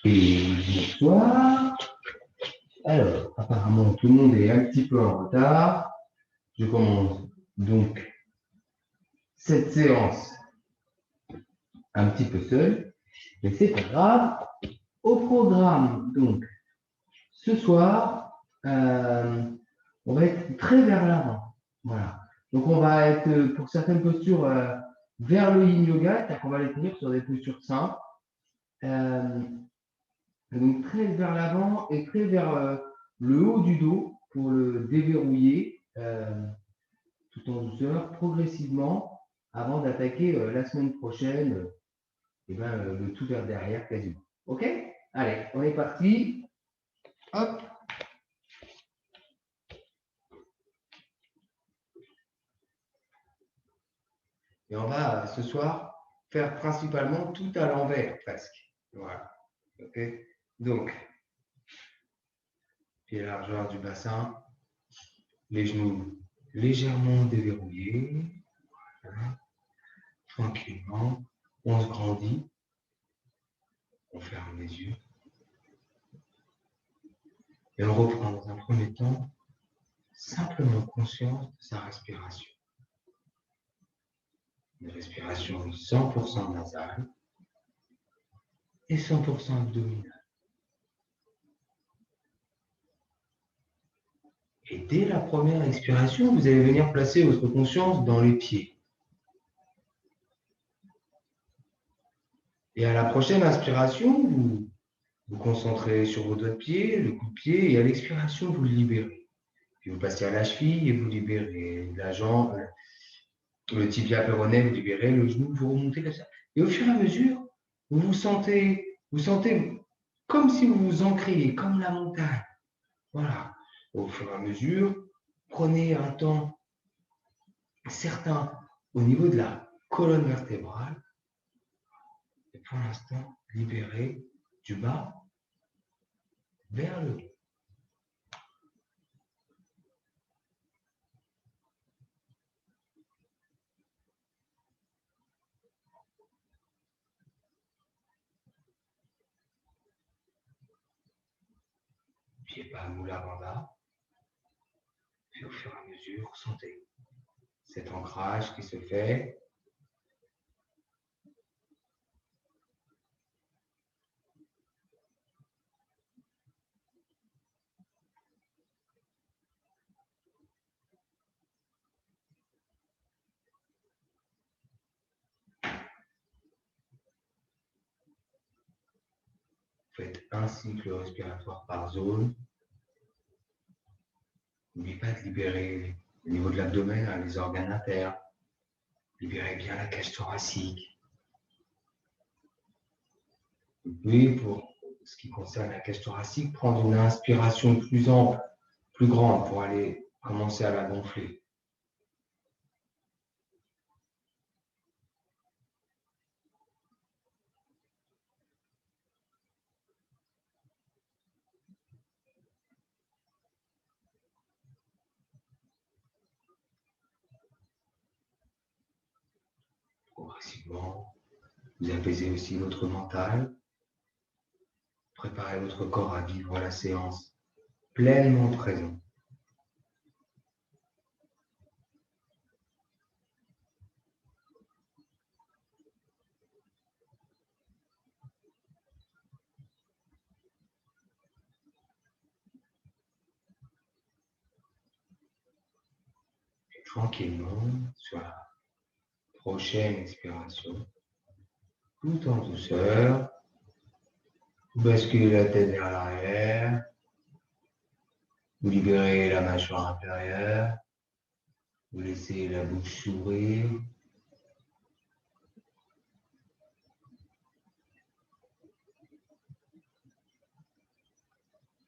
Et bonsoir. Alors, apparemment, tout le monde est un petit peu en retard. Je commence donc cette séance un petit peu seul, mais c'est pas grave. Au programme, donc, ce soir, on va être très vers l'avant. Voilà. Donc, on va être, pour certaines postures, vers le yin yoga, c'est-à-dire qu'on va les tenir sur des postures simples. Donc très vers l'avant et très vers le haut du dos pour le déverrouiller tout en douceur, progressivement, avant d'attaquer la semaine prochaine le tout vers derrière quasiment. Ok? Allez, on est parti. Hop. Et on va ce soir faire principalement tout à l'envers presque. Voilà. Ok? Donc, pied largeur du bassin, les genoux légèrement déverrouillés. Voilà. Tranquillement, on se grandit, on ferme les yeux et on reprend dans un premier temps simplement conscience de sa respiration. Une respiration 100% nasale et 100% abdominale. Et dès la première expiration, vous allez venir placer votre conscience dans les pieds. Et à la prochaine inspiration, vous vous concentrez sur vos doigts de pied, le coup de pied, et à l'expiration, vous le libérez. Puis vous passez à la cheville et vous libérez la jambe, le tibia péroné, vous libérez le genou, vous remontez comme ça. Et au fur et à mesure, vous sentez comme si vous vous ancriez, comme la montagne. Voilà. Au fur et à mesure, prenez un temps certain au niveau de la colonne vertébrale. Et pour l'instant, libérez du bas vers le haut. Pied bas, moula bandha. Puis au fur et à mesure, sentez cet ancrage qui se fait. Faites un cycle respiratoire par zone. N'oubliez pas de libérer au niveau de l'abdomen, les organes internes. Libérez bien la cage thoracique. Vous pouvez, pour ce qui concerne la cage thoracique, prendre une inspiration plus ample, plus grande pour aller commencer à la gonfler. Progressivement, vous apaisez aussi votre mental. Préparez votre corps à vivre la séance pleinement présent. Et tranquillement, sur la prochaine expiration, tout en douceur, vous basculez la tête vers l'arrière, vous libérez la mâchoire inférieure, vous laissez la bouche s'ouvrir.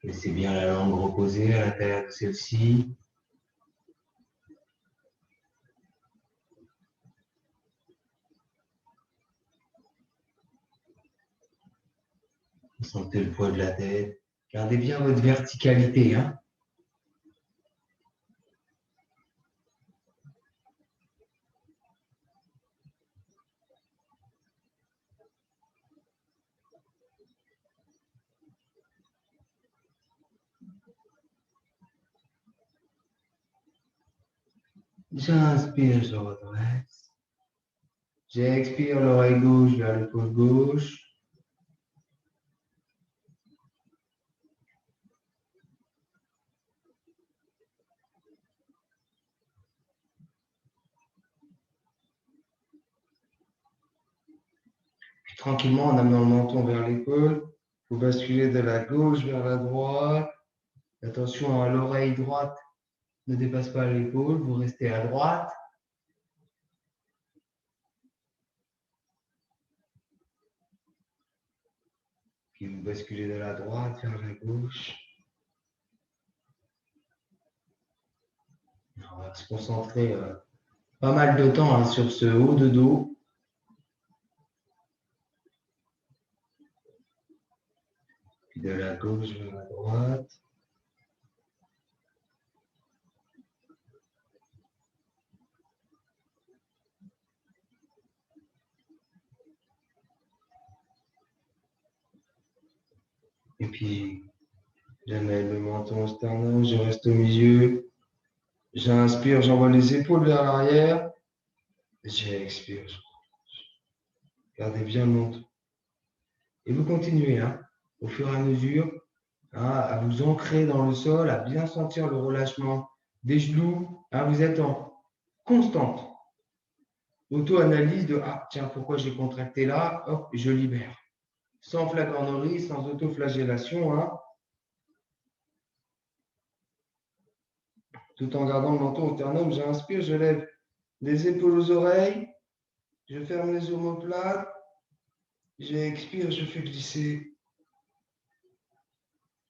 Laissez bien la langue reposer à l'intérieur de celle-ci. Sentez le poids de la tête. Gardez bien votre verticalité. J'inspire, je redresse. J'expire l'oreille gauche vers l'épaule gauche. Puis tranquillement, en amenant le menton vers l'épaule, vous basculez de la gauche vers la droite. Attention à l'oreille droite ne dépasse pas l'épaule, vous restez à droite. Puis vous basculez de la droite vers la gauche. On va se concentrer pas mal de temps sur ce haut de dos. Puis de la gauche vers la droite. Et puis, j'amène le menton au sternum, je reste au milieu. J'inspire, j'envoie les épaules vers l'arrière. J'expire. Gardez bien le menton. Et vous continuez, au fur et à mesure, à vous ancrer dans le sol, à bien sentir le relâchement des genoux. Vous êtes en constante auto-analyse de tiens, pourquoi j'ai contracté là? Hop, je libère. Sans flagornerie, sans autoflagellation, tout en gardant le menton au sternum. J'inspire, je lève les épaules aux oreilles, je ferme les omoplates, j'expire, je fais glisser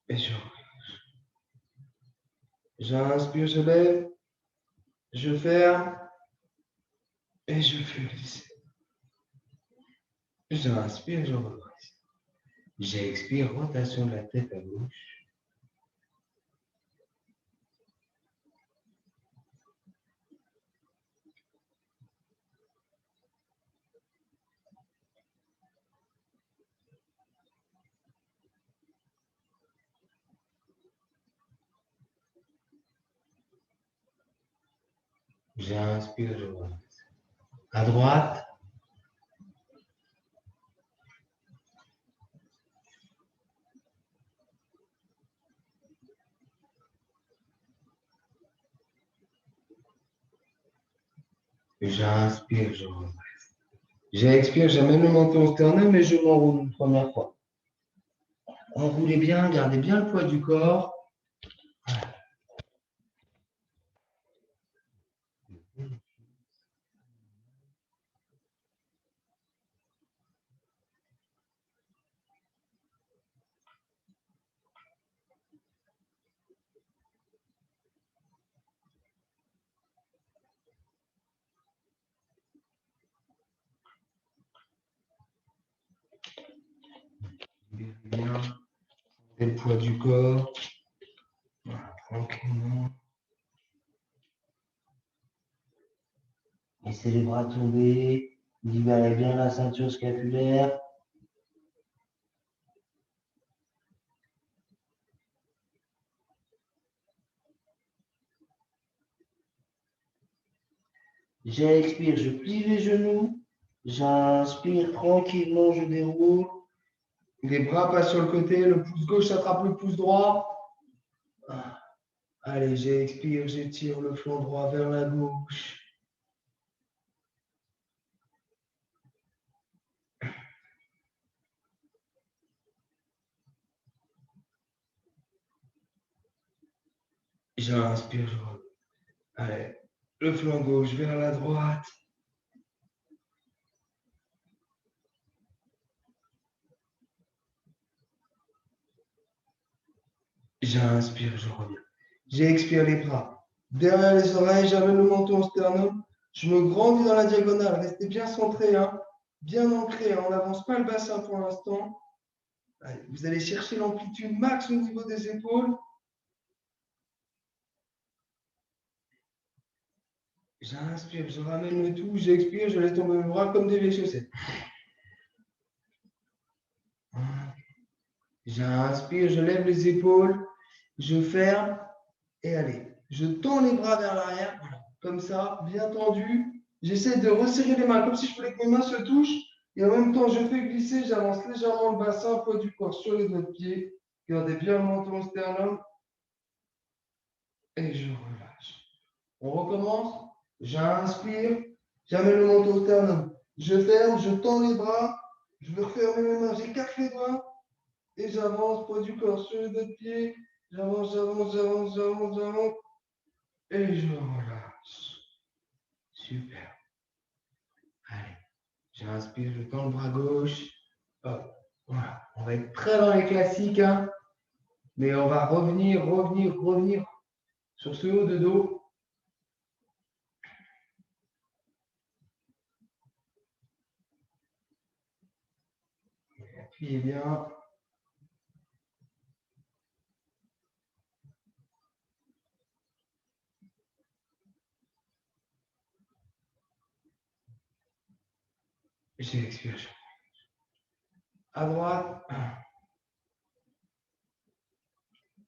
et je relâche. J'inspire, je lève, je ferme et je fais glisser. J'inspire, je redresse. J'expire, rotation de la tête à gauche. J'inspire, je redresse. À droite. J'inspire, je redresse. J'expire, j'amène le menton au sternum et je m'enroule une première fois. Enroulez bien, gardez bien le poids du corps. Bien, le poids du corps. Voilà, tranquillement. Laissez les bras tomber. Libérez bien la ceinture scapulaire. J'expire, je plie les genoux. J'inspire tranquillement, je déroule. Les bras passent sur le côté, le pouce gauche attrape le pouce droit. Allez, j'expire, j'étire le flanc droit vers la gauche. J'inspire, je redresse. Allez, le flanc gauche vers la droite. J'inspire, je reviens. J'expire les bras. Derrière les oreilles, j'amène le menton au sternum. Je me grandis dans la diagonale. Restez bien centré, bien ancré. On n'avance pas le bassin pour l'instant. Vous allez chercher l'amplitude max au niveau des épaules. J'inspire, je ramène le tout. J'expire, je laisse tomber mes bras comme des vieilles chaussettes. J'inspire, je lève les épaules. je ferme et allez. Je tends les bras vers l'arrière, voilà, comme ça, bien tendu. J'essaie de resserrer les mains, comme si je voulais que mes mains se touchent. Et en même temps, je fais glisser, j'avance légèrement le bassin, poids du corps sur les doigts de pied. Gardez bien le menton au sternum. Et je relâche. On recommence. J'inspire, j'amène le menton au sternum. Je ferme, je tends les bras. Je veux refermer mes mains, j'écarte les doigts. Et j'avance, poids du corps sur les deux pieds. J'avance, j'avance, j'avance, j'avance, j'avance. Et je relâche. Super. Allez, j'inspire, je tends le bras gauche. Hop. Voilà. On va être très dans les classiques, hein, mais on va revenir, revenir, revenir sur ce haut de dos. Appuyez bien. J'expire. À droite.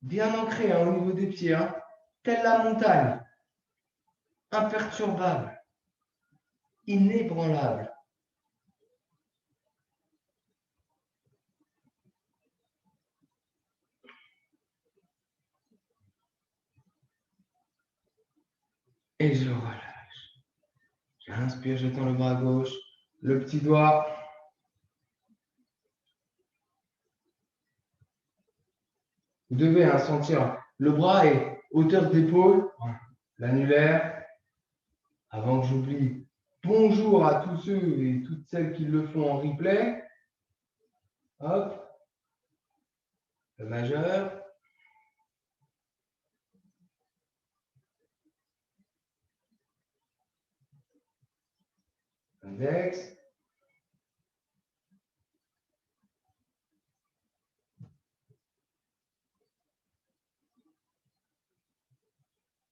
Bien ancré, hein, au niveau des pieds. Hein. Telle la montagne. Imperturbable. Inébranlable. Et je relâche. J'inspire, je tends le bras gauche. Le petit doigt. Vous devez sentir le bras est hauteur d'épaule. L'annulaire. Avant que j'oublie, bonjour à tous ceux et toutes celles qui le font en replay. Hop. Le majeur. Index.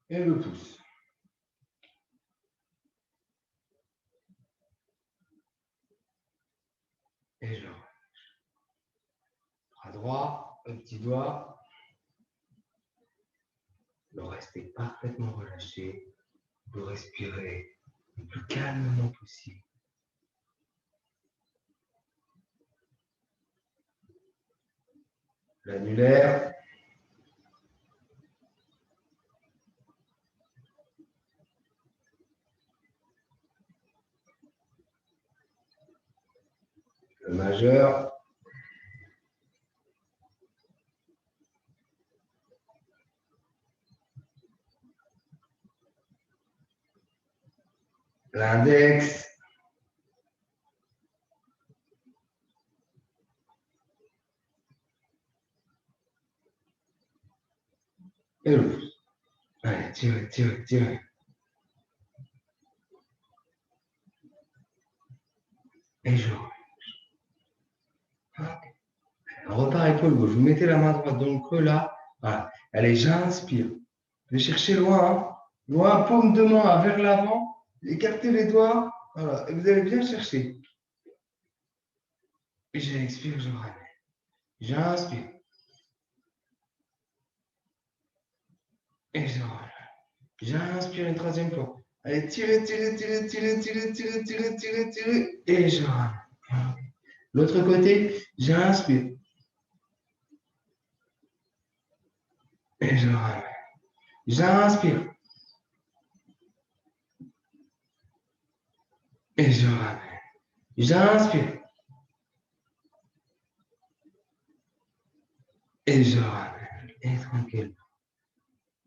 Et le pouce. Et je relâche. Bras droit, le petit doigt. Le reste est parfaitement relâché. Vous respirez le plus calmement possible. L'annulaire. Le majeur. L'index. Et le pouce. Allez, tirez, tirez, tirez. Et je relâche. On repart épaule gauche. Vous mettez la main droite dans le creux là. Voilà. Allez, j'inspire. Je vais chercher loin. Hein. Loin, paume de main vers l'avant. Écartez les doigts. Voilà. Et vous allez bien chercher. Et j'expire, je ramène. J'inspire. Et je relâche. J'inspire une troisième fois. Allez, tirez, tirez, tirez, tirez, tirez, tirez, tirez, tirez, tirez. Et je ramène. L'autre côté, j'inspire. Et je ramène. J'inspire. Et je ramène. J'inspire. Et je ramène. Et tranquille.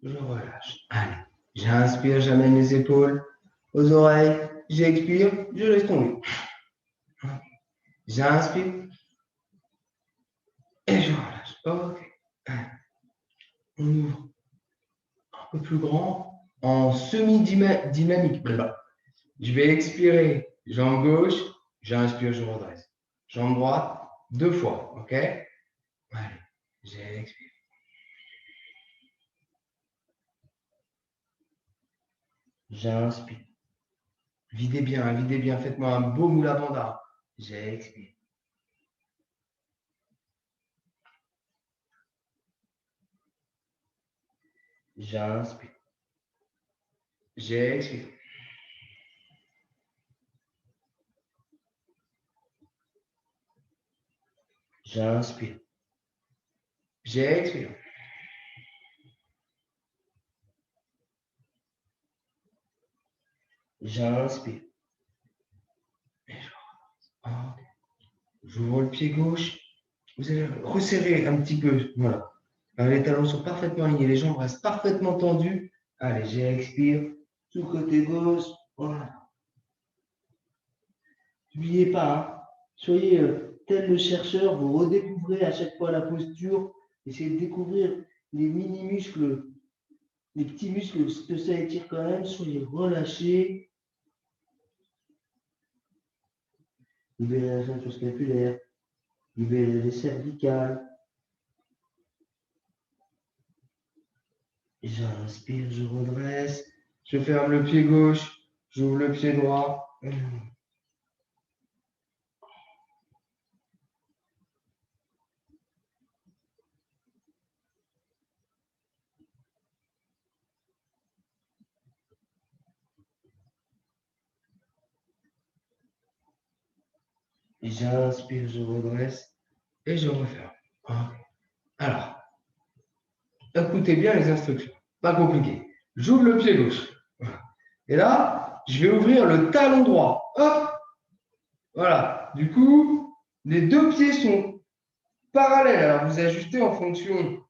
Je relâche. Allez. J'inspire, j'amène les épaules aux oreilles. J'expire, je laisse tomber. J'inspire. Et je relâche. Ok. On ouvre un peu plus grand en semi-dynamique. Je vais expirer, jambe gauche, j'inspire, je redresse. Jambe droite, 2 fois, ok? Allez, j'expire. J'inspire. Videz bien, faites-moi un beau moule à bandana. J'expire. J'inspire. J'expire. J'inspire. J'expire. J'inspire. J'ouvre le pied gauche. Vous allez resserrer un petit peu. Voilà. Les talons sont parfaitement alignés. Les jambes restent parfaitement tendues. Allez, j'expire. Tout côté gauche. Voilà. N'oubliez pas, hein, soyez tel le chercheur. Vous redécouvrez à chaque fois la posture. Essayez de découvrir les mini-muscles, les petits muscles que ça étire quand même. Soyez relâchés. Libérez la ceinture scapulaire. Libérez les cervicales. J'inspire, je redresse. Je ferme le pied gauche. J'ouvre le pied droit. J'inspire, je redresse et je referme. Alors, écoutez bien les instructions. Pas compliqué. J'ouvre le pied gauche. Et là, je vais ouvrir le talon droit. Hop. Voilà. Du coup, les deux pieds sont parallèles. Alors, vous ajustez en fonction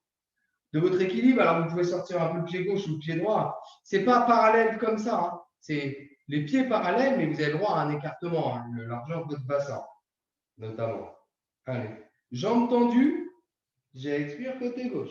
de votre équilibre. Alors, vous pouvez sortir un peu le pied gauche ou le pied droit. Ce n'est pas parallèle comme ça. Hein. C'est les pieds parallèles, mais vous avez le droit à un écartement, hein, le largeur de votre bassin, notamment. Allez. Jambes tendues. J'expire côté gauche.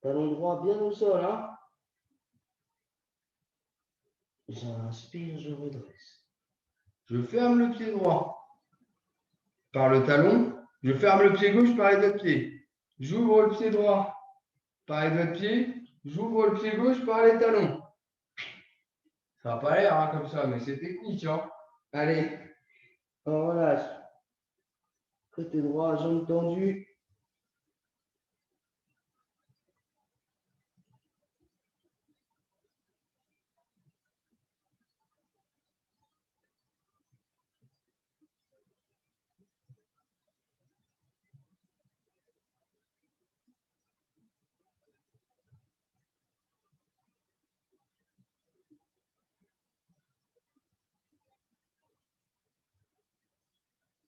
Talon droit bien au sol. Hein. J'inspire, je redresse. Je ferme le pied droit par le talon. Je ferme le pied gauche par les deux pieds. J'ouvre le pied droit par les deux pieds. J'ouvre le pied gauche par les talons. Ça n'a pas l'air hein, comme ça, mais c'est technique. Hein. Allez, on relâche. Côté droit, jambes tendues.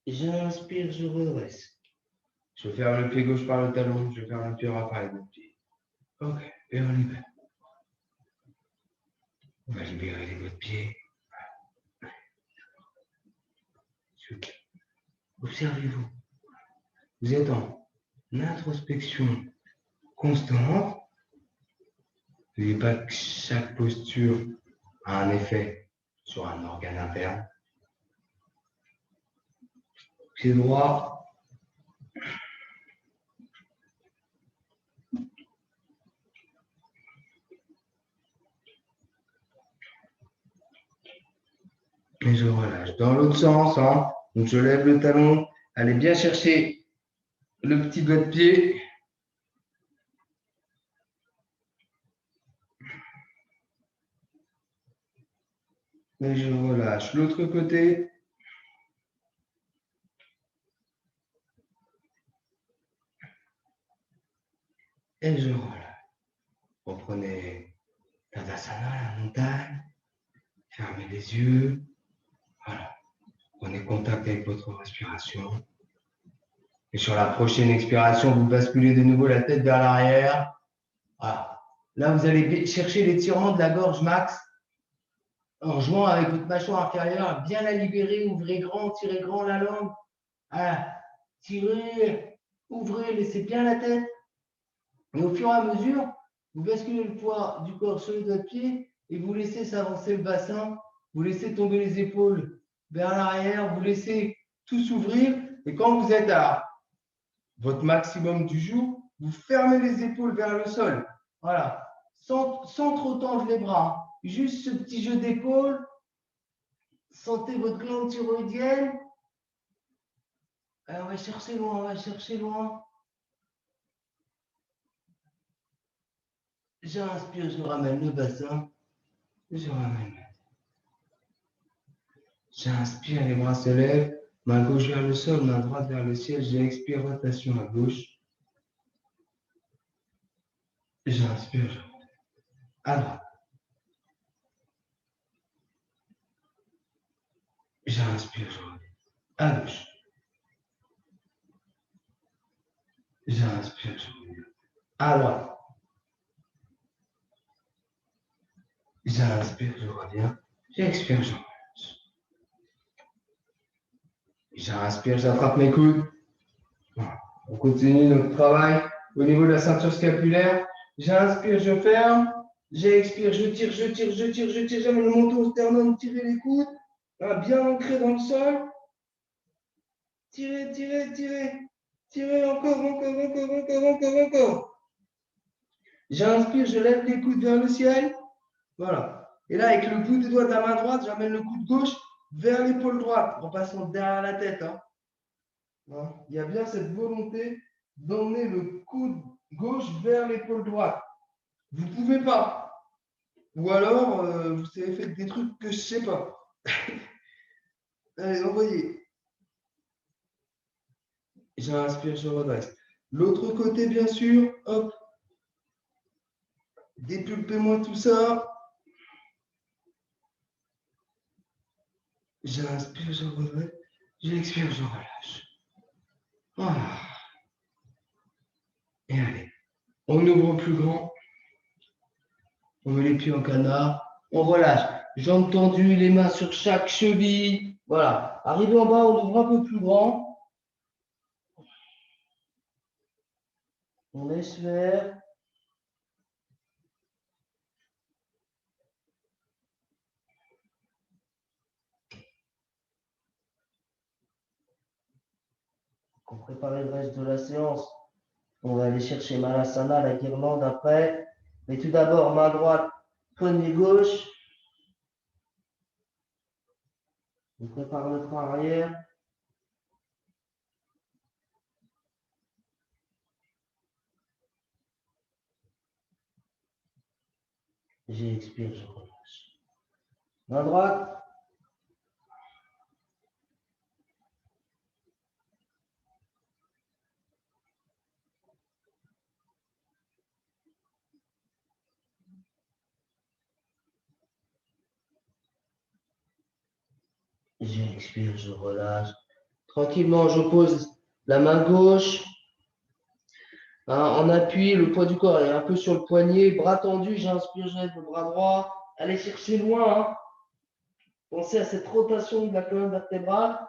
J'inspire, je redresse. Je ferme le pied gauche par le talon. Je ferme le pied droit par les deux pieds. Ok, et on libère. On va libérer les deux pieds. Observez-vous. Vous êtes en introspection constante. N'oubliez pas que chaque posture a un effet sur un organe interne. Pied droit. Et je relâche. Dans l'autre sens, hein, donc je lève le talon. Allez bien chercher le petit doigt de pied. Et je relâche. L'autre côté. Et je relâche. Reprenez Tadasana, la montagne. Fermez les yeux. Voilà. Prenez contact avec votre respiration. Et sur la prochaine expiration, vous basculez de nouveau la tête vers l'arrière. Voilà. Là, vous allez chercher l'étirement de la gorge max en jouant avec votre mâchoire inférieure. Bien la libérer, ouvrez grand, tirez grand la langue. Voilà. Tirez, ouvrez, laissez bien la tête. Et au fur et à mesure, vous basculez le poids du corps sur les doigts de pied et vous laissez s'avancer le bassin. Vous laissez tomber les épaules vers l'arrière. Vous laissez tout s'ouvrir. Et quand vous êtes à votre maximum du jour, Vous fermez les épaules vers le sol. Voilà. Sans trop tendre les bras. Juste ce petit jeu d'épaule. Sentez votre glande thyroïdienne. Alors, on va chercher loin, on va chercher loin. J'inspire, je ramène le bassin. Je ramène. J'inspire, les bras se lèvent. Main gauche vers le sol, main droite vers le ciel. J'expire, rotation à gauche. J'inspire, je monte. À droite. J'inspire, je reviens. À gauche. J'inspire, je reviens. À droite. J'inspire, je reviens. J'expire, je remonte. J'inspire, j'attrape mes coudes. On continue notre travail au niveau de la ceinture scapulaire. J'inspire, je ferme. J'expire, je tire, je tire, je tire, je tire. J'amène le menton au sternum, tirez les coudes. Bien ancré dans le sol. Tirez, tirez, tirez. Tirez encore, encore, encore, encore, encore, encore. J'inspire, je lève les coudes vers le ciel. Voilà. Et là, avec le bout des doigts de la main droite, j'amène le coude gauche vers l'épaule droite en passant derrière la tête. Il y a bien cette volonté d'emmener le coude gauche vers l'épaule droite. Vous ne pouvez pas. Ou alors, vous avez fait des trucs que je ne sais pas. Allez, envoyez. J'inspire, je redresse. L'autre côté, bien sûr. Hop. Dépulpez-moi tout ça. J'inspire, je redresse. J'expire, je relâche. Voilà. Et allez. On ouvre plus grand. On met les pieds en canard. On relâche. Jambes tendues, les mains sur chaque cheville. Voilà. Arrivé en bas, on ouvre un peu plus grand. On laisse faire. Pour préparer le reste de la séance, on va aller chercher Malasana, la guirlande après. Mais tout d'abord, main droite, poignet gauche. On prépare notre arrière. J'expire, je relâche. Main droite. J'expire, je relâche. Tranquillement, je pose la main gauche. En appui, le poids du corps est un peu sur le poignet. Bras tendu, j'inspire, je lève le bras droit. Allez chercher loin. Pensez à cette rotation de la colonne vertébrale.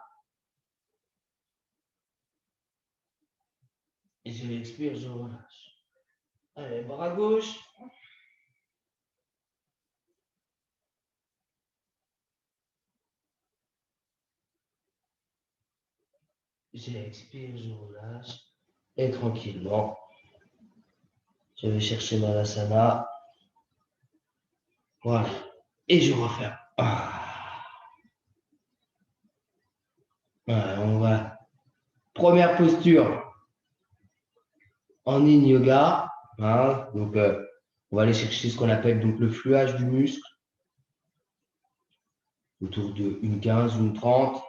Et j'expire, je relâche. Allez, bras gauche. J'expire, je relâche. Et tranquillement, je vais chercher Malasana. Voilà. Et je referme. Voilà, on va. Première posture en yin yoga. Donc, on va aller chercher ce qu'on appelle donc, le fluage du muscle. Autour de 1,15, 1,30.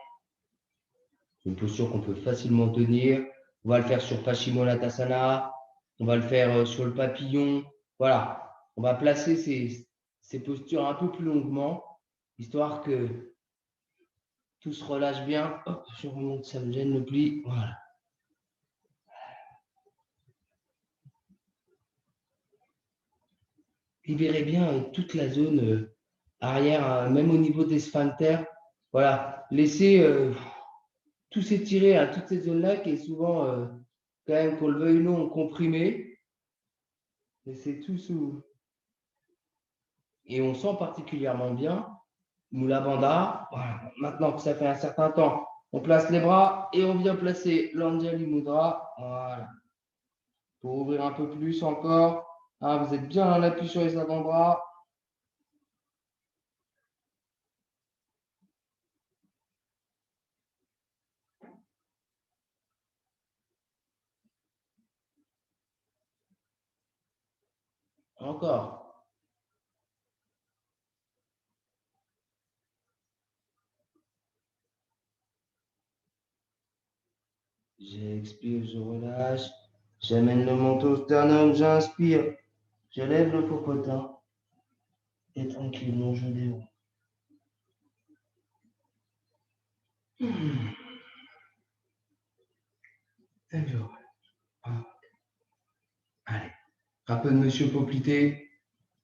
C'est une posture qu'on peut facilement tenir. On va le faire sur Paschimottanasana. On va le faire sur le papillon. Voilà. On va placer ces postures un peu plus longuement, histoire que tout se relâche bien. Hop, je remonte, ça me gêne le pli. Voilà. Libérez bien toute la zone arrière, même au niveau des sphincters. Voilà. Laissez tout s'étirer à toute cette zone-là qui est souvent, quand même, qu'on le veuille ou non, comprimé. Laissez tout sous. Et on sent particulièrement bien Mula Bandha. Voilà. Maintenant que ça fait un certain temps, on place les bras et on vient placer l'Anjali Mudra. Voilà. Pour ouvrir un peu plus encore. Ah, vous êtes bien dans l'appui sur les avant-bras. Encore. J'expire, je relâche. J'amène le menton au sternum, j'inspire. Je lève le popotin. Et tranquillement, je déroule. Et je relâche. Allez. Un peu de Monsieur Poplité,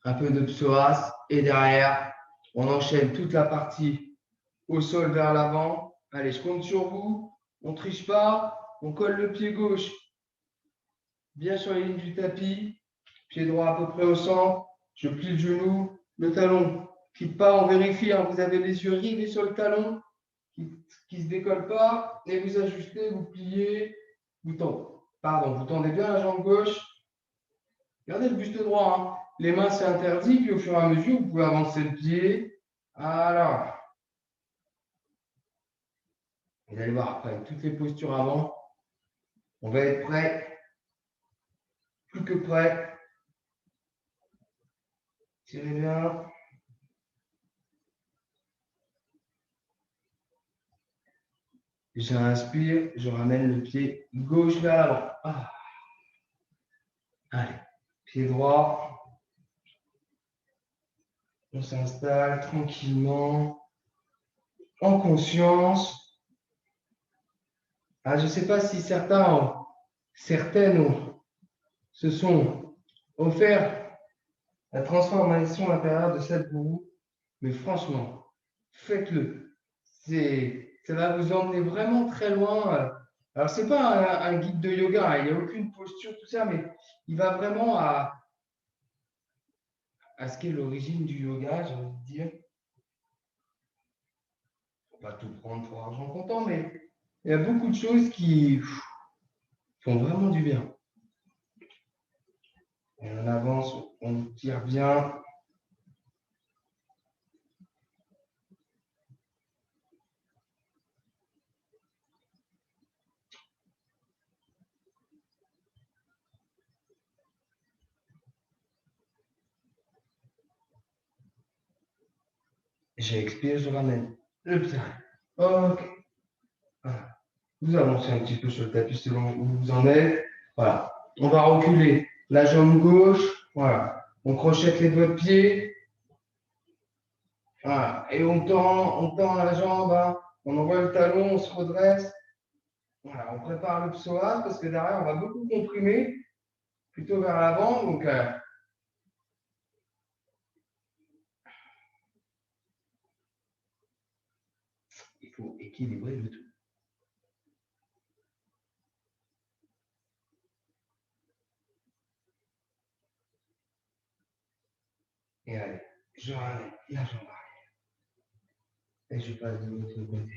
un peu de psoas. Et derrière, on enchaîne toute la partie au sol vers l'avant. Allez, je compte sur vous. On ne triche pas. On colle le pied gauche bien sur les lignes du tapis. Pied droit à peu près au centre. Je plie le genou. Le talon quitte pas. On vérifie. Hein, vous avez les yeux rivés sur le talon qui ne se décolle pas. Et vous ajustez, vous pliez. Vous tendez. Pardon, vous tendez bien la jambe gauche. Gardez le buste droit. Hein. Les mains, c'est interdit. Puis au fur et à mesure, vous pouvez avancer le pied. Alors. Vous allez voir après, avec toutes les postures avant, on va être prêt, plus que prêt. Tirez bien. J'inspire, je ramène le pied gauche vers l'avant. Ah. Allez, pied droit. On s'installe tranquillement, en conscience. Ah, je ne sais pas si certaines se sont offert la transformation intérieure de cette gourou, mais franchement, faites-le. Ça va vous emmener vraiment très loin. Alors, ce n'est pas un guide de yoga, hein, il n'y a aucune posture, tout ça, mais il va vraiment à ce qu'est l'origine du yoga, j'ai envie de dire. Il ne faut pas tout prendre pour argent comptant, mais il y a beaucoup de choses qui font vraiment du bien. Et on avance, on tire bien. J'expire, je ramène le pied. Ok. Voilà. Vous avancez un petit peu sur le tapis selon où vous en êtes. Voilà. On va reculer la jambe gauche. Voilà. On crochette les doigts de pied. Voilà. Et on tend la jambe. Hein. On envoie le talon, on se redresse. Voilà. On prépare le psoas parce que derrière, on va beaucoup comprimer plutôt vers l'avant. Donc, il faut équilibrer le tout. Et allez, je ramène la jambe arrière. Et je passe de l'autre côté.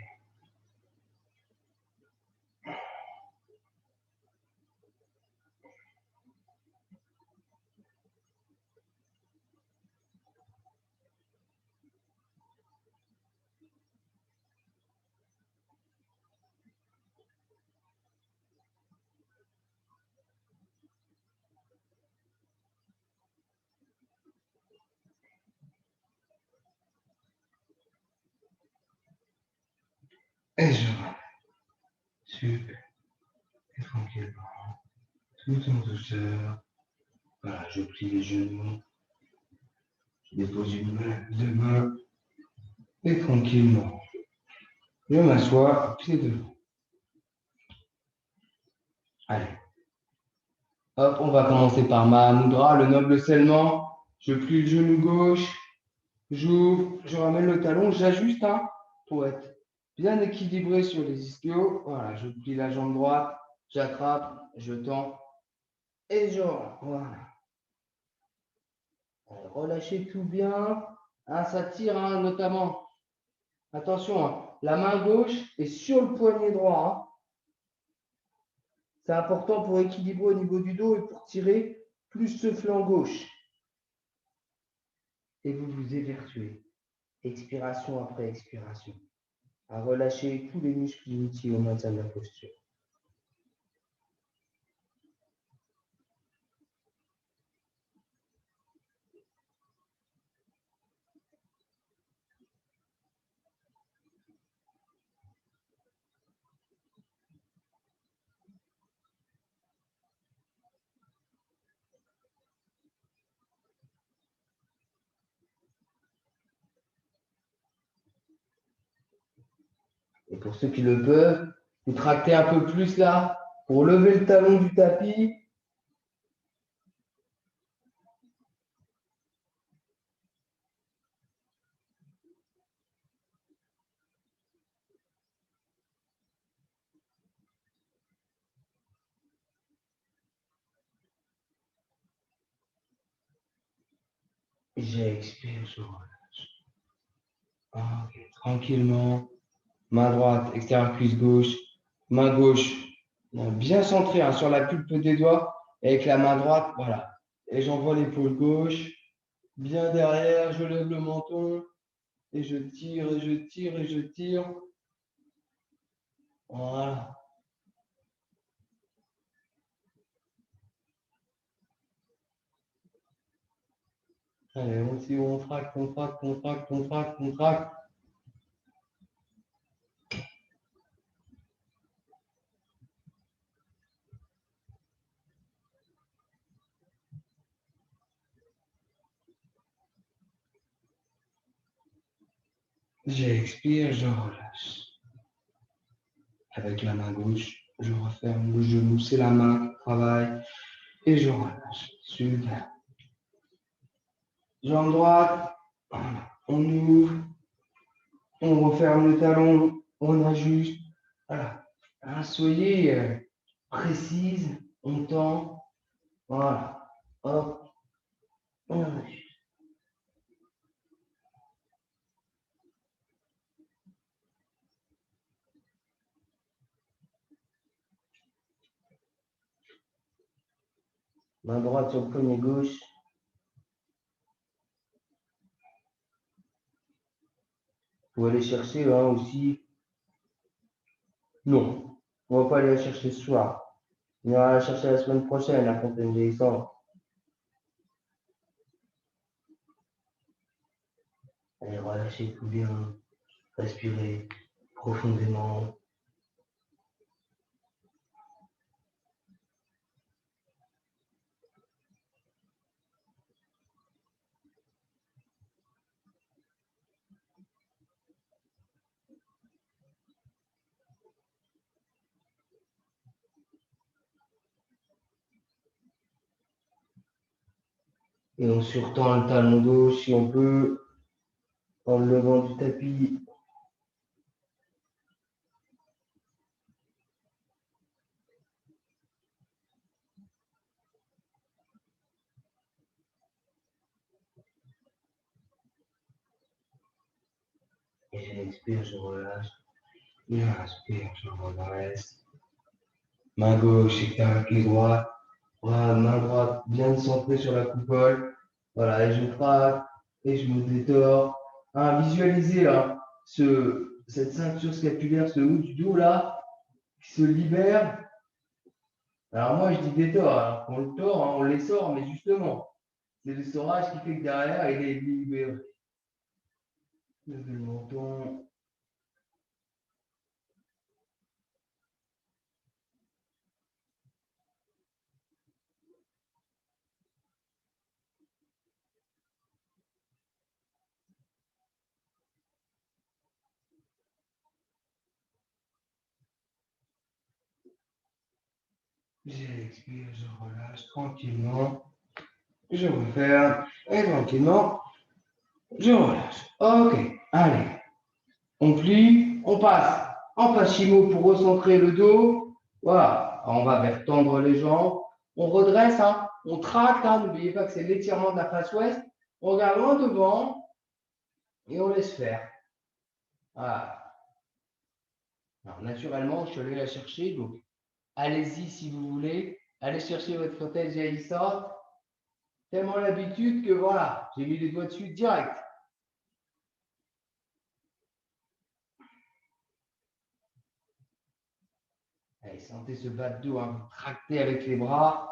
Et je ramène. Super. Et tranquillement. Tout en douceur. Voilà, je plie les genoux. Je dépose une main, deux mains. Et tranquillement. Je m'assois, pied devant. Allez. Hop, on va commencer par Mahamudra, le noble scellement. Je plie le genou gauche. J'ouvre, je ramène le talon, j'ajuste hein, pour être bien équilibré sur les ischios. Voilà, je plie la jambe droite, j'attrape, je tends et je rentre. Voilà. Relâchez tout bien. Hein, ça tire hein, notamment. Attention, hein, la main gauche est sur le poignet droit. Hein. C'est important pour équilibrer au niveau du dos et pour tirer plus ce flanc gauche. Et vous vous évertuez, expiration après expiration, à relâcher tous les muscles inutiles au maintien de la posture. Et pour ceux qui le peuvent, vous tractez un peu plus là pour lever le talon du tapis. J'expire, je relâche. Okay. Tranquillement. Main droite, extérieur cuisse gauche. Main gauche, bien centrée hein, sur la pulpe des doigts. Et avec la main droite, voilà. Et j'envoie l'épaule gauche. Bien derrière, je lève le menton. Et je tire, et je tire, et je tire. Voilà. Allez, on tracte, on tracte, on tracte, on tracte, on tracte. J'expire, je relâche. Avec la main gauche, je referme le genou, c'est la main qui travaille. Et je relâche. Super. Jambe droite, on ouvre, on referme le talon, on ajuste. Voilà. Hein, soyez précise, on tend. Voilà. Hop, on ajuste. Main droite sur le poignet gauche. Vous allez chercher hein, aussi. Non, on ne va pas aller la chercher ce soir. On ira la chercher la semaine prochaine à Fontaine-Vieillissant. Allez, relâchez tout bien. Respirez profondément. Et on surtend le talon gauche si on peut, en le levant du tapis. Et j'expire, je relâche. Et inspire, je redresse. Main gauche, extérieur pied droit. Voilà, main droite bien centrée sur la coupole. Voilà, et je frappe et je me détors. Hein, visualisez là, cette ceinture scapulaire, ce haut du dos là, qui se libère. Alors moi je dis détort, alors qu'on le tord, hein, on les sort, mais justement, c'est le storage qui fait que derrière il est libéré. Levez le menton. J'expire, je relâche tranquillement. Je referme et tranquillement, je relâche. Ok, allez. On plie, on passe en pachimo pour recentrer le dos. Voilà, on va vers tendre les jambes. On redresse, hein, on tracte. Hein, n'oubliez pas que c'est l'étirement de la face ouest. On regarde loin devant et on laisse faire. Voilà. Alors, naturellement, je suis allé la chercher, donc allez-y si vous voulez. Allez chercher votre fauteuil jaillissante. Tellement l'habitude que voilà, j'ai mis les doigts dessus direct. Allez, sentez ce bas de dos, hein. Vous tractez avec les bras.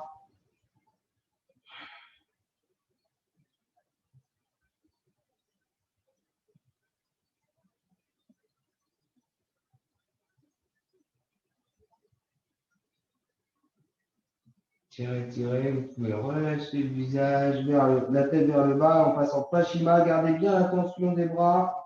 Tirez, tirez, vous pouvez relâcher le visage, la tête vers le bas en passant Pachima. Gardez bien la tension des bras.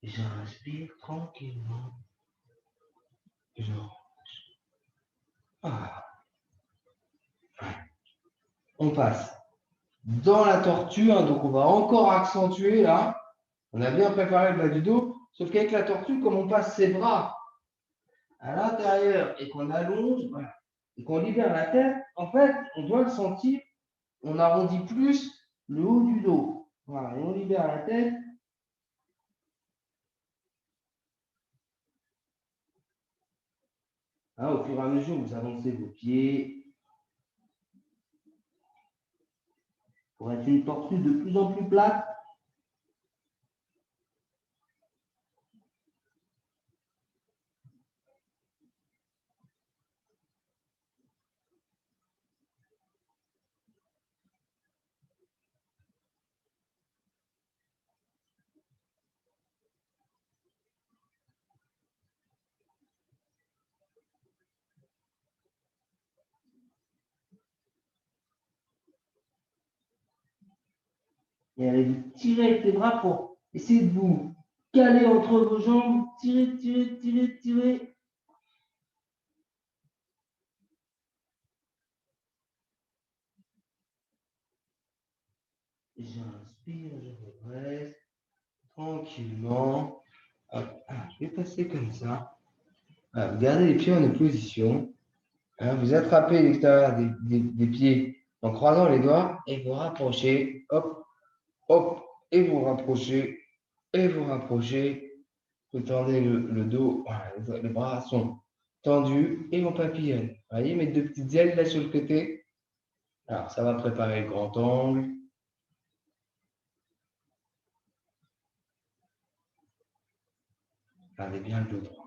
J'inspire tranquillement. Je relâche. Ah. On passe dans la tortue, hein, donc on va encore accentuer là. On a bien préparé le bas du dos, sauf qu'avec la tortue, comme on passe ses bras à l'intérieur et qu'on allonge, voilà, et qu'on libère la tête, en fait, on doit le sentir, on arrondit plus le haut du dos. Voilà, et on libère la tête. Hein, au fur et à mesure, vous avancez vos pieds pour être une tortue de plus en plus plate. Et allez vous tirer avec les bras pour essayer de vous caler entre vos jambes. Tirez, tirez, tirez, tirez. J'inspire, je redresse tranquillement. Hop. Ah, je vais passer comme ça. Ah, vous gardez les pieds en opposition. Hein, vous attrapez l'extérieur des pieds en croisant les doigts et vous rapprochez. Hop, hop, et vous rapprochez, et vous rapprochez. Vous tendez le dos. Voilà, les bras sont tendus et on papillonne. Vous voyez mes deux petites ailes là sur le côté. Alors, ça va préparer le grand angle. Gardez bien le dos droit.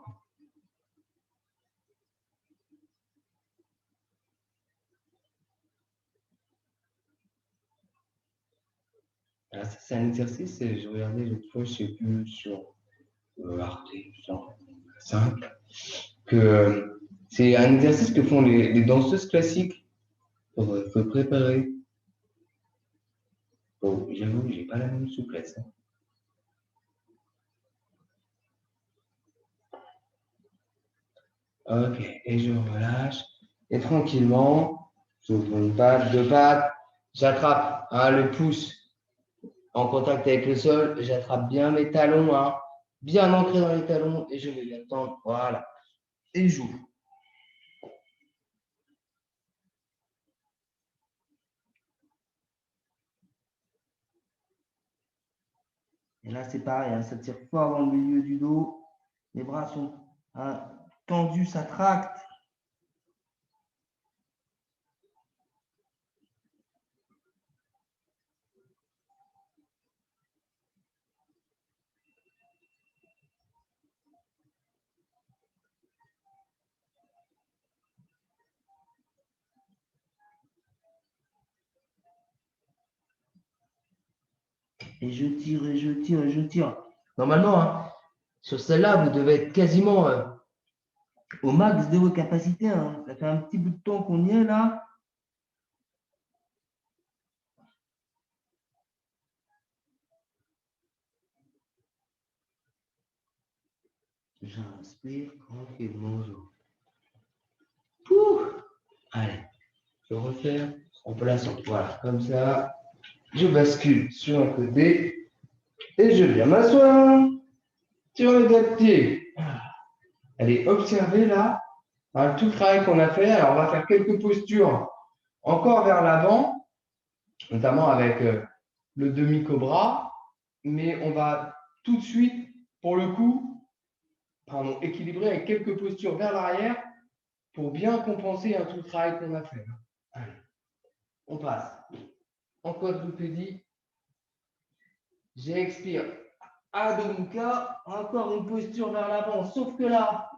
Alors, ça, c'est un exercice, je regardais l'autre fois, je ne sais plus, sur Arte, 5, que c'est un exercice que font les danseuses classiques pour se préparer. Bon, j'avoue, j'ai pas la même souplesse. Hein. Ok, et je relâche. Et tranquillement, j'ouvre une patte, deux pattes, j'attrape hein, le pouce en contact avec le sol, j'attrape bien mes talons, hein, bien ancré dans les talons, et je vais bien tendre, voilà. Et j'ouvre. Et là, c'est pareil, hein, ça tire fort dans le milieu du dos. Les bras sont hein, tendus, ça tracte. Et je tire, et je tire, et je tire. Normalement, hein, sur celle-là, vous devez être quasiment au max de vos capacités. Hein. Ça fait un petit bout de temps qu'on y est là. J'inspire tranquillement. Allez, je refaire en plaçant. Voilà, comme ça. Je bascule sur un côté et je viens m'asseoir sur le deux pieds. Allez, observez là tout le travail qu'on a fait. Alors, on va faire quelques postures encore vers l'avant, notamment avec le demi-cobra, mais on va tout de suite, pour le coup, équilibrer avec quelques postures vers l'arrière pour bien compenser tout le travail qu'on a fait. Allez, on passe en quadrupédie. J'expire. Adho Mukha, encore une posture vers l'avant, sauf que là,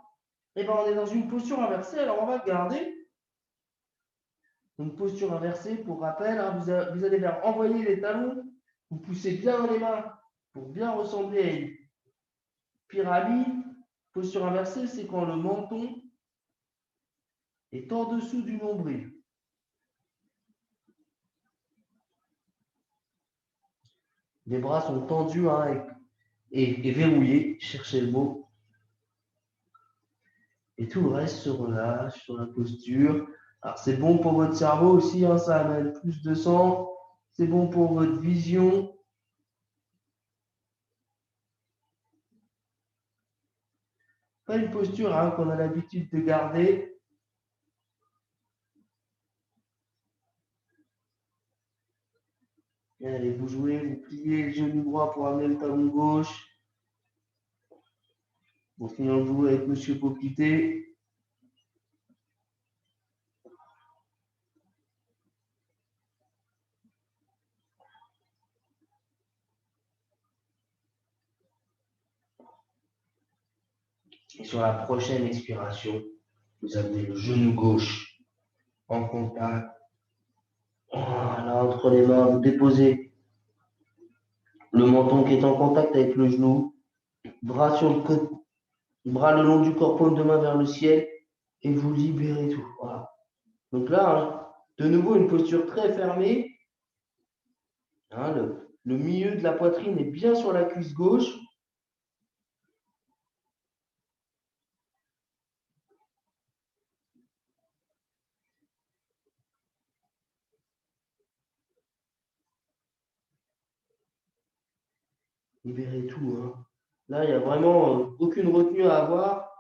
on est dans une posture inversée, alors on va garder une posture inversée. Pour rappel, vous allez faire envoyer les talons, vous poussez bien les mains pour bien ressembler à une pyramide. Posture inversée, c'est quand le menton est en dessous du nombril. Les bras sont tendus et verrouillés, cherchez le mot. Et tout le reste se relâche sur la posture. Alors, c'est bon pour votre cerveau aussi, ça amène plus de sang. C'est bon pour votre vision. Pas une posture qu'on a l'habitude de garder. Et allez, vous jouez, vous pliez le genou droit pour amener le talon gauche. Pour finir le jouer avec Monsieur Popité. Et sur la prochaine expiration, vous amenez le genou gauche en contact. Voilà, entre les mains, vous déposez le menton qui est en contact avec le genou. Bras sur le côté, bras le long du corps, paume de main vers le ciel. Et vous libérez tout. Voilà. Donc là, de nouveau, une posture très fermée. Le milieu de la poitrine est bien sur la cuisse gauche. Libérez tout. Là, il n'y a vraiment aucune retenue à avoir.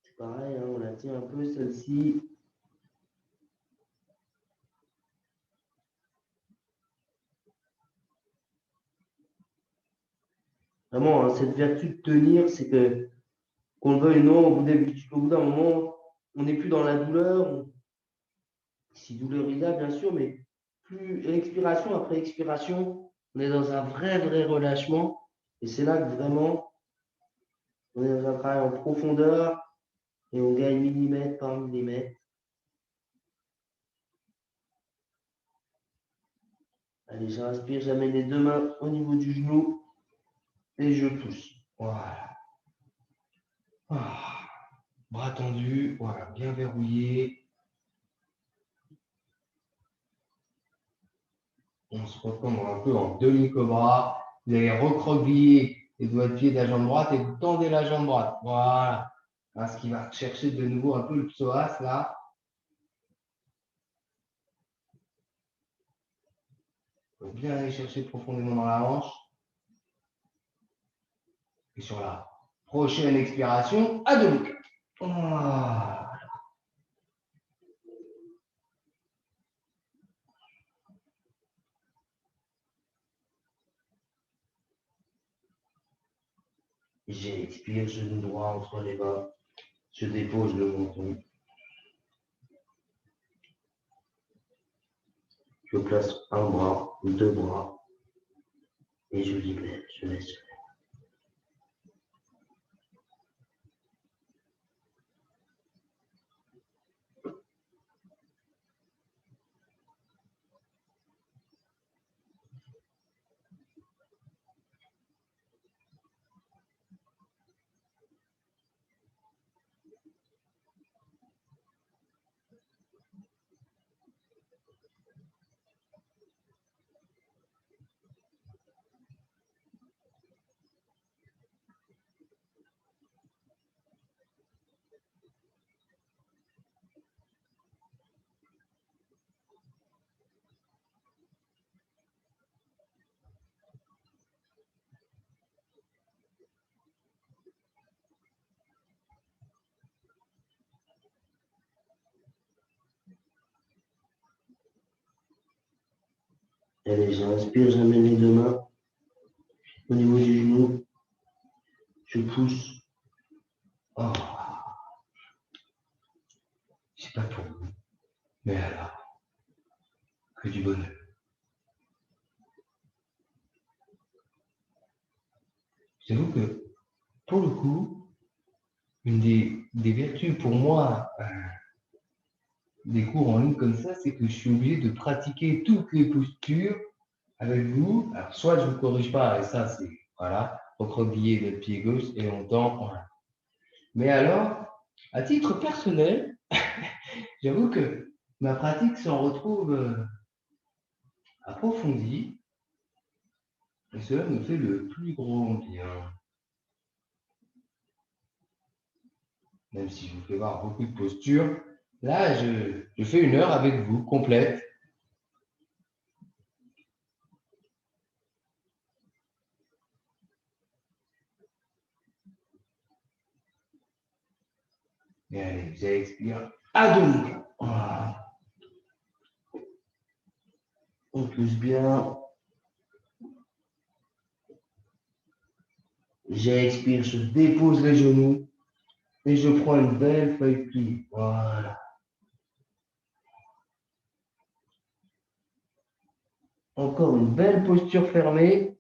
C'est pareil, on la tient un peu celle-ci. Vraiment, cette vertu de tenir, c'est que, qu'on le veuille ou non, au bout d'un moment, on n'est plus dans la douleur. Si douleur il y a, bien sûr, mais plus expiration après expiration, on est dans un vrai relâchement. Et c'est là que vraiment, on est dans un travail en profondeur et on gagne millimètre par millimètre. Allez, j'inspire, j'amène les deux mains au niveau du genou et je pousse. Voilà. Bras tendus, voilà, bien verrouillé. On se retrouve un peu en demi-cobra. Vous allez recroqueviller les doigts de pied de la jambe droite et vous tendez la jambe droite. Voilà. Ce qui va chercher de nouveau un peu le psoas là. Il faut bien aller chercher profondément dans la hanche. Et sur la prochaine expiration, à demi. Voilà. J'expire, genou droit entre les mains. Je dépose le menton. Je place un bras, deux bras. Et je libère, je laisse. Allez, j'inspire, j'amène les deux mains au niveau du genou. Je pousse. Oh, c'est pas pour vous. Mais alors, que du bonheur. J'avoue que, pour le coup, une des vertus pour moi des cours en ligne comme ça, c'est que je suis obligé de pratiquer toutes les postures avec vous. Alors, soit je ne vous corrige pas, et ça, c'est, voilà, recroqueviller votre pied gauche et longtemps, voilà. Mais alors, à titre personnel, j'avoue que ma pratique s'en retrouve approfondie, et cela me fait le plus grand bien. Même si je vous fais voir beaucoup de postures, là, je fais 1 heure avec vous, complète. Et allez, vous allez expirer à demi. Voilà. On pousse bien. J'expire, je dépose les genoux et je prends une belle feuille pliée. Voilà. Encore une belle posture fermée.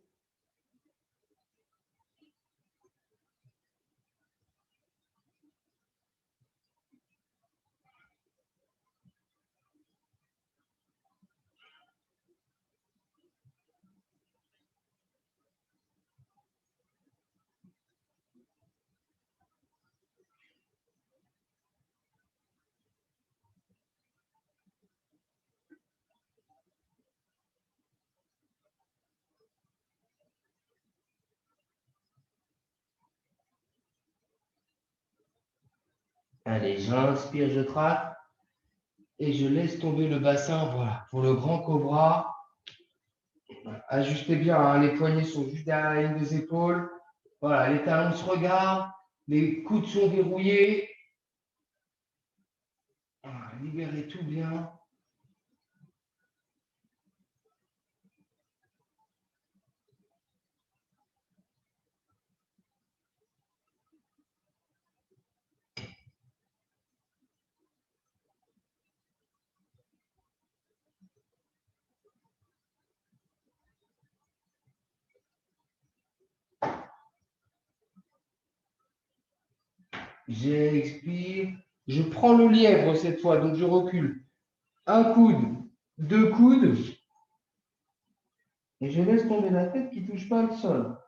Allez, j'inspire, je traque et je laisse tomber le bassin. Voilà, pour le grand cobra. Ajustez bien, hein, les poignets sont juste derrière la ligne des épaules. Voilà, les talons se regardent, les coudes sont verrouillés. Voilà, libérez tout bien. J'expire. Je prends le lièvre cette fois, donc je recule. 1 coude, 2 coudes. Et je laisse tomber la tête qui ne touche pas le sol.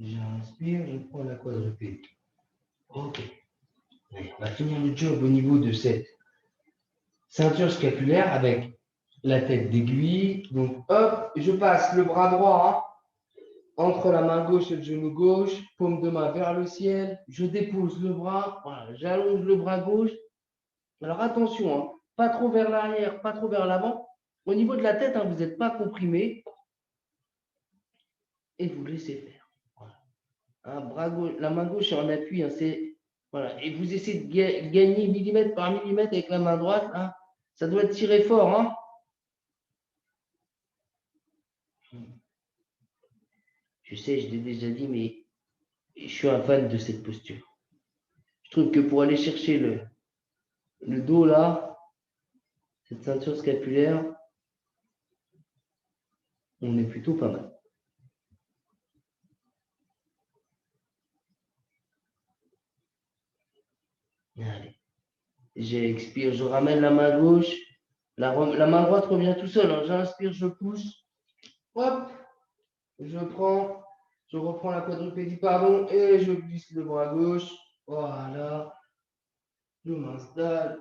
J'inspire, je prends la quadrupède. Ok. Allez, on va finir le job au niveau de cette ceinture scapulaire avec la tête d'aiguille. Donc, hop, je passe le bras droit entre la main gauche et le genou gauche, paume de main vers le ciel. Je dépose le bras, voilà, j'allonge le bras gauche. Alors, attention, hein, pas trop vers l'arrière, pas trop vers l'avant. Au niveau de la tête, hein, vous n'êtes pas comprimé et vous laissez faire. Voilà. Bras gauche, la main gauche est en appui, hein, voilà. Et vous essayez de gagner millimètre par millimètre avec la main droite. Hein. Ça doit tirer fort. Hein. Je sais, je l'ai déjà dit, mais je suis un fan de cette posture. Je trouve que pour aller chercher le dos là, cette ceinture scapulaire, on est plutôt pas mal. Allez. J'expire, je ramène la main gauche. La main droite revient tout seul. Hein. J'inspire, je pousse. Hop, je reprends la quadrupédie, pardon, et je glisse le bras gauche. Voilà, je m'installe.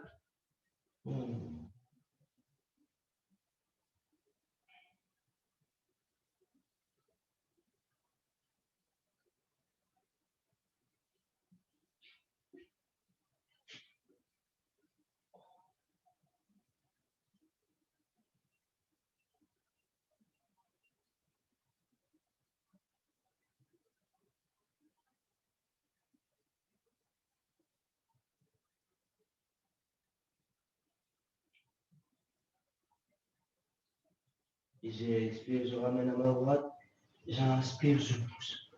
Et j'expire, je ramène à ma droite. J'inspire, je pousse.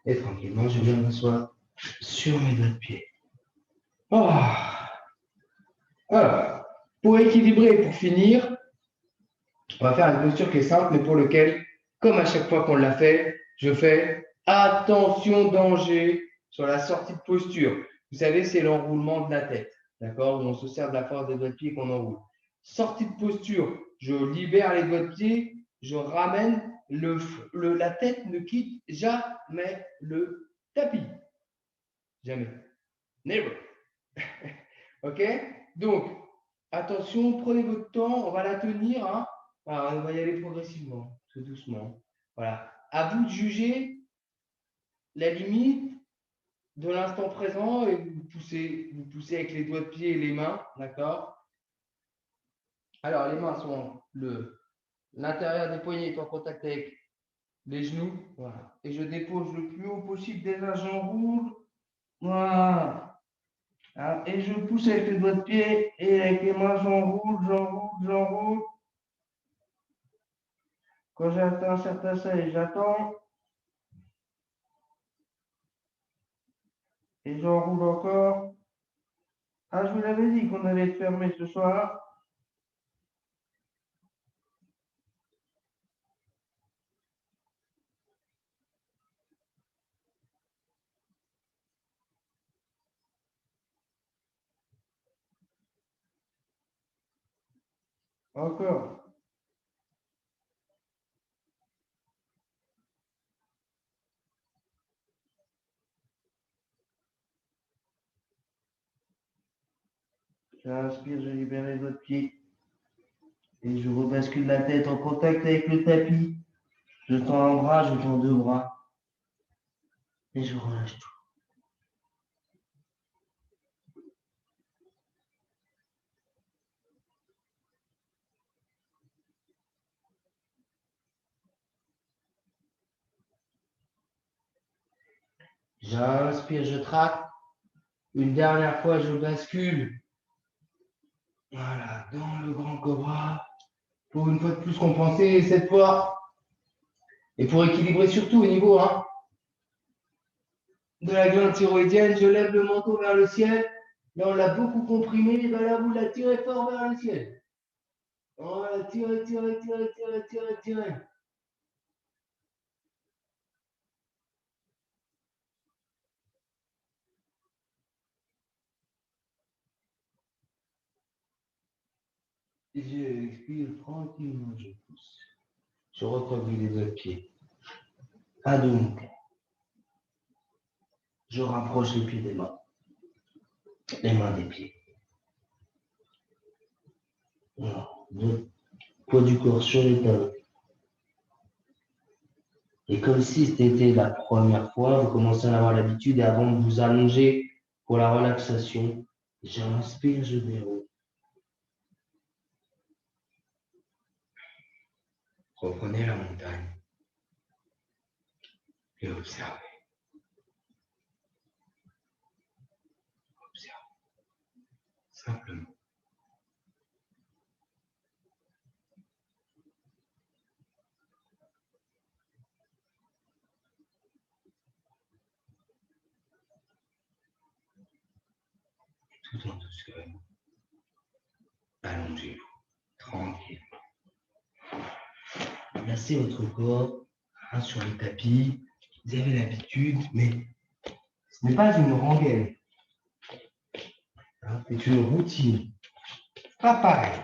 Et tranquillement, je viens m'asseoir sur mes doigts de pied. Oh. Alors, pour équilibrer, pour finir, on va faire une posture qui est simple, mais pour laquelle, comme à chaque fois qu'on l'a fait, je fais attention danger sur la sortie de posture. Vous savez, c'est l'enroulement de la tête, d'accord? Où on se sert de la force des doigts de pied qu'on enroule. Sortie de posture, je libère les doigts de pied, je ramène la tête ne quitte jamais le tapis. Jamais. Never. OK? Donc, attention, prenez votre temps, on va la tenir. Hein. Alors, on va y aller progressivement, tout doucement. Voilà. À vous de juger la limite de l'instant présent et vous poussez avec les doigts de pied et les mains, d'accord? Alors, les mains sont l'intérieur des poignets est en contact avec les genoux, voilà. Et je dépose le plus haut possible, déjà j'enroule, voilà. Alors, et je pousse avec les doigts de pied et avec les mains, j'enroule. Quand j'atteins un certain seuil, j'attends. Et j'enroule encore. Ah, je vous l'avais dit qu'on allait être fermé ce soir. Encore. J'inspire, je libère les doigts de pied. Et je rebascule la tête en contact avec le tapis. Je tends un bras, je tends deux bras. Et je relâche tout. J'inspire, je traque. Une dernière fois, je bascule. Voilà, dans le grand cobra. Pour une fois de plus compenser cette fois. Et pour équilibrer surtout au niveau de la glande thyroïdienne, je lève le menton vers le ciel. Là, on l'a beaucoup comprimé. Ben là, vous la tirez fort vers le ciel. Voilà, tirez. Et je expire tranquillement, je pousse. Je recroqueville les doigts de pied. À donc. Je rapproche les pieds des mains. Les mains des pieds. Voilà. Le poids du corps sur les talons. Et comme si c'était la première fois, vous commencez à en avoir l'habitude et avant de vous allonger pour la relaxation, j'inspire, je déroule. Reprenez la montagne et observez. Observez. Simplement. Tout en douceur. Allongez-vous. Tranquille. Placez votre corps sur le tapis. Vous avez l'habitude, mais ce n'est pas une rengaine. C'est une routine. Pas pareil.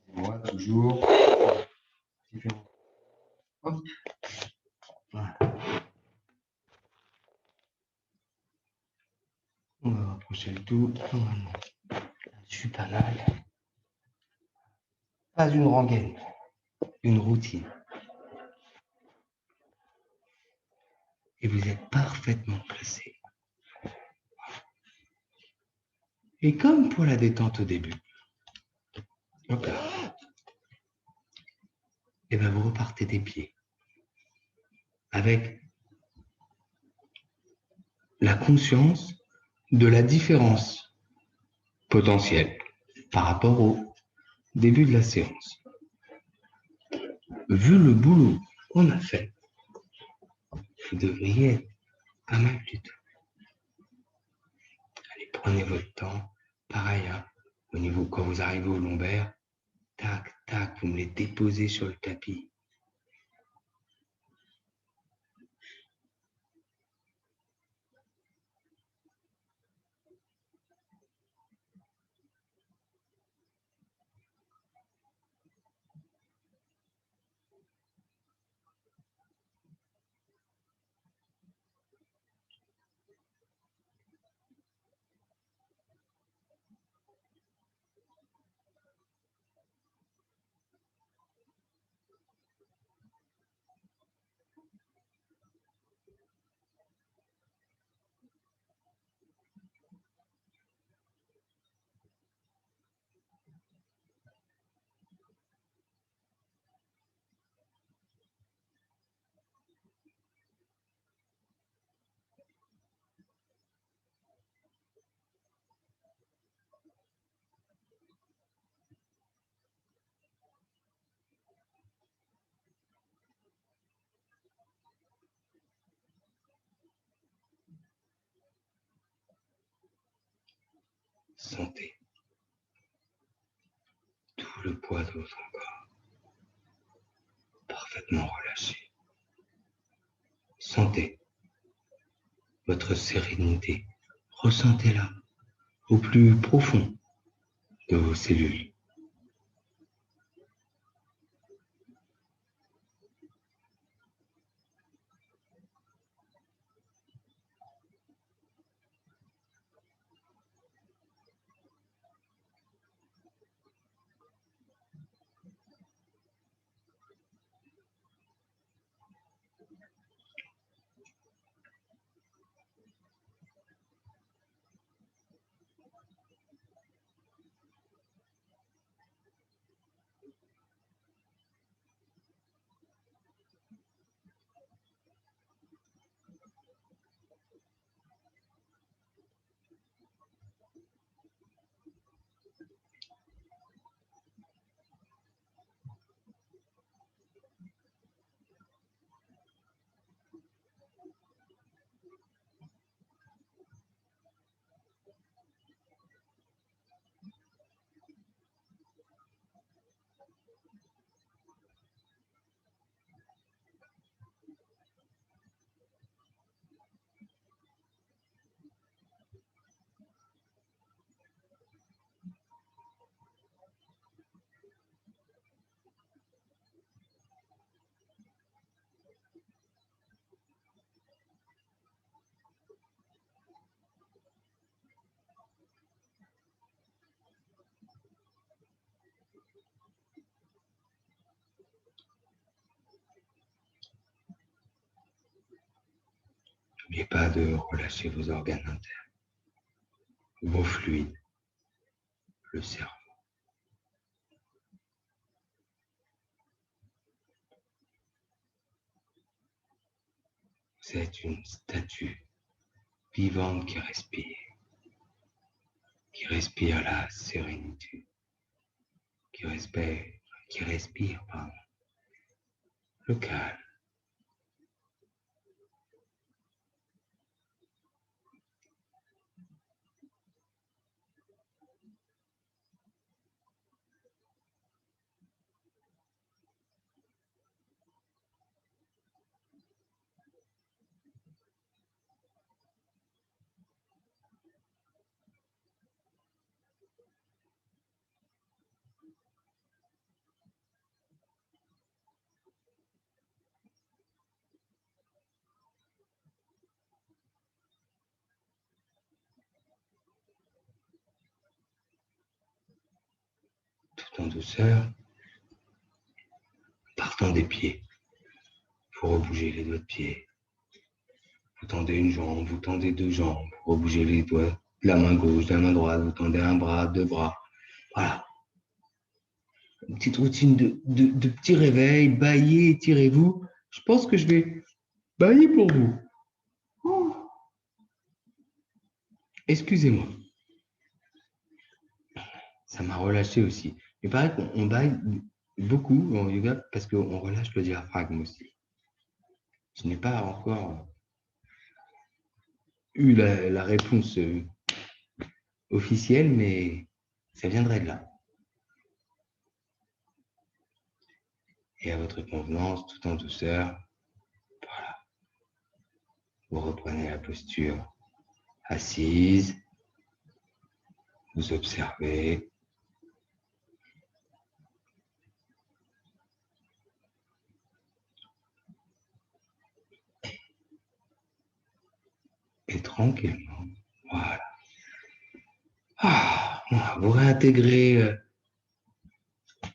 Moi, toujours. Hop. Voilà. On va rapprocher le tout. Normalement, je suis pas mal. Pas une rengaine, une routine. Et vous êtes parfaitement placé. Et comme pour la détente au début, et bien vous repartez des pieds avec la conscience de la différence potentielle par rapport au début de la séance. Vu le boulot qu'on a fait, vous devriez être pas mal du tout. Allez, prenez votre temps. Pareil, hein, au niveau, quand vous arrivez au lombaire, tac, tac, vous me les déposez sur le tapis. Sentez tout le poids de votre corps parfaitement relâché. Sentez votre sérénité. Ressentez-la au plus profond de vos cellules. N'oubliez pas de relâcher vos organes internes, vos fluides, le cerveau. Vous êtes une statue vivante qui respire la sérénité, qui respire, pardon, le calme. Tout en douceur, partant des pieds. Il faut rebouger les doigts de pied. Vous tendez une jambe, vous tendez deux jambes, vous rebougez les doigts de la main gauche, de la main droite, vous tendez un bras, deux bras. Voilà. Une petite routine de petits réveils, baillez, étirez-vous. Je pense que je vais bailler pour vous. Oh. Excusez-moi. Ça m'a relâché aussi. Il paraît qu'on baille beaucoup en yoga parce qu'on relâche le diaphragme aussi. Je n'ai pas encore eu la réponse officielle, mais ça viendrait de là. Et à votre convenance, tout en douceur, voilà. Vous reprenez la posture assise, vous observez. Et tranquillement, voilà. Vous réintégrez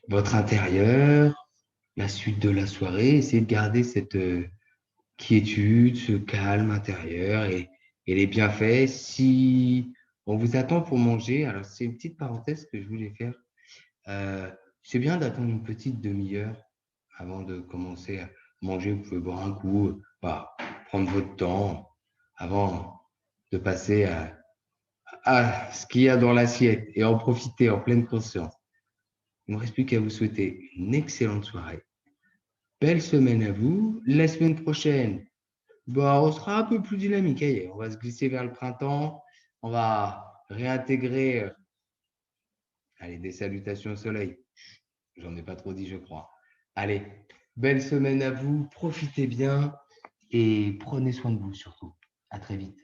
votre intérieur, la suite de la soirée, essayez de garder cette quiétude, ce calme intérieur et les bienfaits. Si on vous attend pour manger, alors c'est une petite parenthèse que je voulais faire. C'est bien d'attendre une petite demi-heure avant de commencer à manger. Vous pouvez boire un coup, prendre votre temps avant de passer à ce qu'il y a dans l'assiette et en profiter en pleine conscience. Il ne me reste plus qu'à vous souhaiter une excellente soirée. Belle semaine à vous. La semaine prochaine, on sera un peu plus dynamique. On va se glisser vers le printemps. On va réintégrer des salutations au soleil. J'en ai pas trop dit, je crois. Allez, belle semaine à vous. Profitez bien et prenez soin de vous surtout. À très vite.